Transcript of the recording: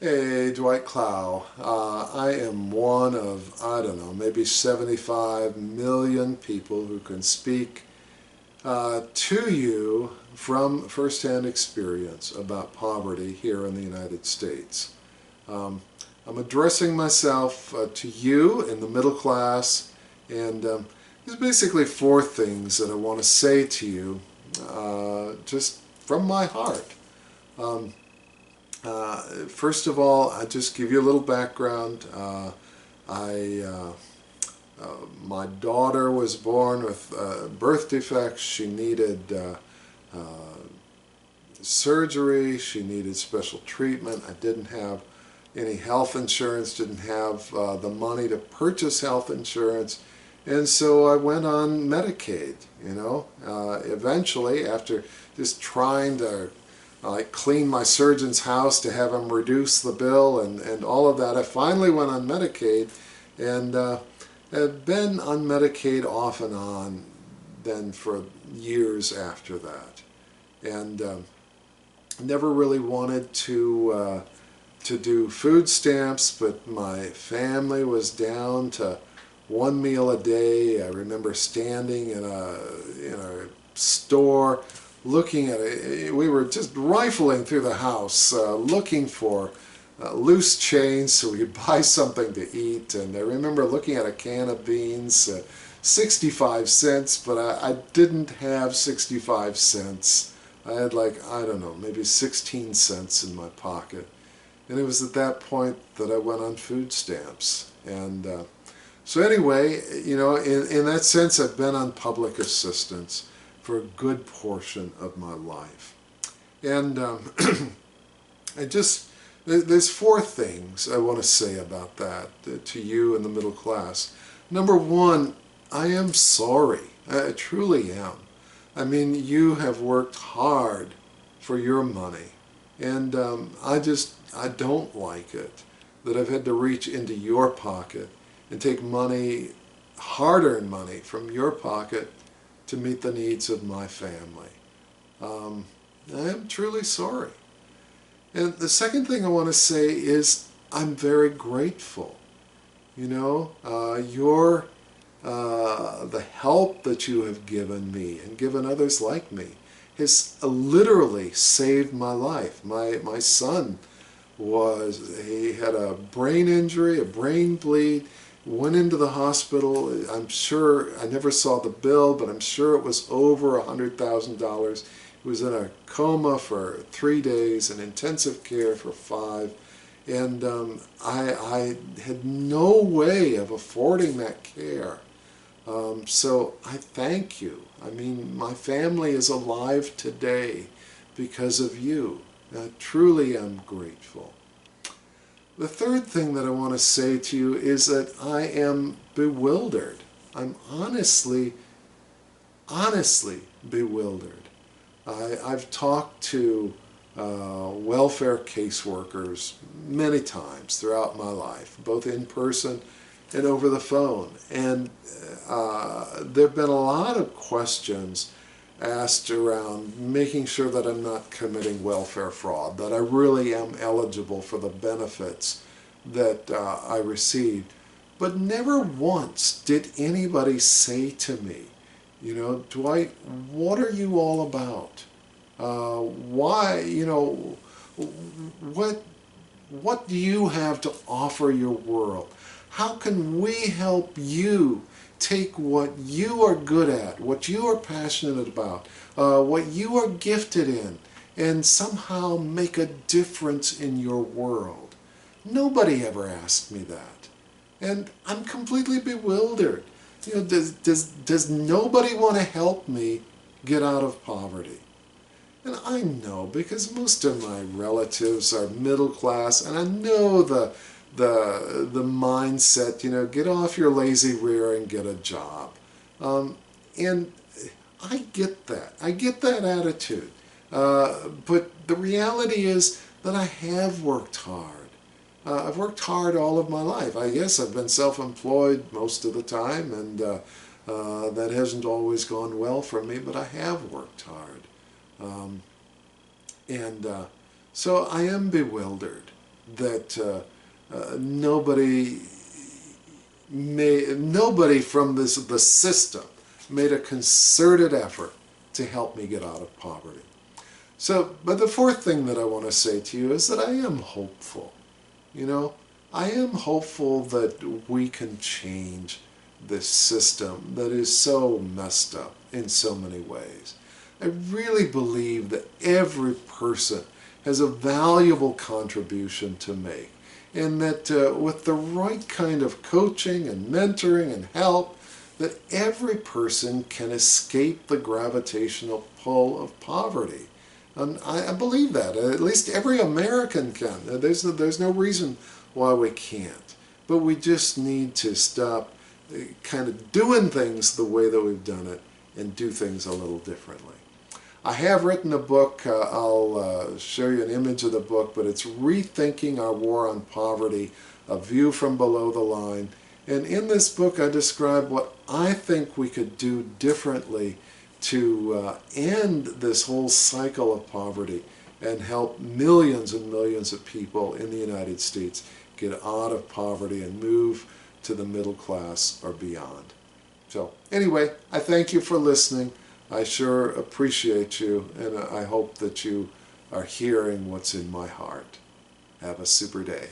Hey, Dwight Clow. I am one of, I don't know, maybe 75 million people who can speak to you from firsthand experience about poverty here in the United States. I'm addressing myself to you in the middle class, and there's basically four things that I want to say to you just from my heart. First of all, I'll just give you a little background. My daughter was born with birth defects. She needed surgery. She needed special treatment. I didn't have any health insurance, didn't have the money to purchase health insurance, and so I went on Medicaid, eventually, after just trying to clean my surgeon's house to have him reduce the bill and all of that, I finally went on Medicaid, and have been on Medicaid off and on then for years after that, and never really wanted to do food stamps, but my family was down to one meal a day. I remember standing in a store looking at it. We were just rifling through the house looking for loose change so we could buy something to eat. And I remember looking at a can of beans, 65 cents, but I didn't have 65 cents. I had I don't know, maybe 16 cents in my pocket. And it was at that point that I went on food stamps. And so anyway, in that sense, I've been on public assistance for a good portion of my life. And there's four things I want to say about that to you in the middle class. Number one, I am sorry. I truly am. I mean, you have worked hard for your money. And I don't like it that I've had to reach into your pocket and take money, hard-earned money, from your pocket to meet the needs of my family. I am truly sorry. And the second thing I want to say is I'm very grateful. The help that you have given me and given others like me has literally saved my life. My son he had a brain injury, a brain bleed, went into the hospital. I'm sure, I never saw the bill, but I'm sure it was over $100,000. He was in a coma for 3 days and intensive care for 5. And I had no way of affording that care. So I thank you. I mean, my family is alive today because of you. I truly am grateful. The third thing that I want to say to you is that I am bewildered. I'm honestly bewildered. I've talked to welfare caseworkers many times throughout my life, both in person and over the phone. And there have been a lot of questions asked around making sure that I'm not committing welfare fraud, that I really am eligible for the benefits that I received. But never once did anybody say to me, Dwight, what are you all about? Why, what do you have to offer your world? How can we help you take what you are good at, what you are passionate about, what you are gifted in, and somehow make a difference in your world? Nobody ever asked me that. And I'm completely bewildered. Does nobody want to help me get out of poverty? And I know, because most of my relatives are middle class, and I know the mindset, get off your lazy rear and get a job. And I get that. I get that attitude. But the reality is that I have worked hard. I've worked hard all of my life. I guess I've been self-employed most of the time, and that hasn't always gone well for me, but I have worked hard. So I am bewildered. that nobody from the system made a concerted effort to help me get out of poverty. So, but the fourth thing that I want to say to you is that I am hopeful. You know, I am hopeful that we can change this system that is so messed up in so many ways. I really believe that every person has a valuable contribution to make, and that with the right kind of coaching and mentoring and help, that every person can escape the gravitational pull of poverty. And I believe that. At least every American can. There's no reason why we can't. But we just need to stop kind of doing things the way that we've done it and do things a little differently. I have written a book. I'll show you an image of the book, but it's Rethinking Our War on Poverty, A View from Below the Line. And in this book I describe what I think we could do differently to end this whole cycle of poverty and help millions and millions of people in the United States get out of poverty and move to the middle class or beyond. So anyway, I thank you for listening. I sure appreciate you, and I hope that you are hearing what's in my heart. Have a super day.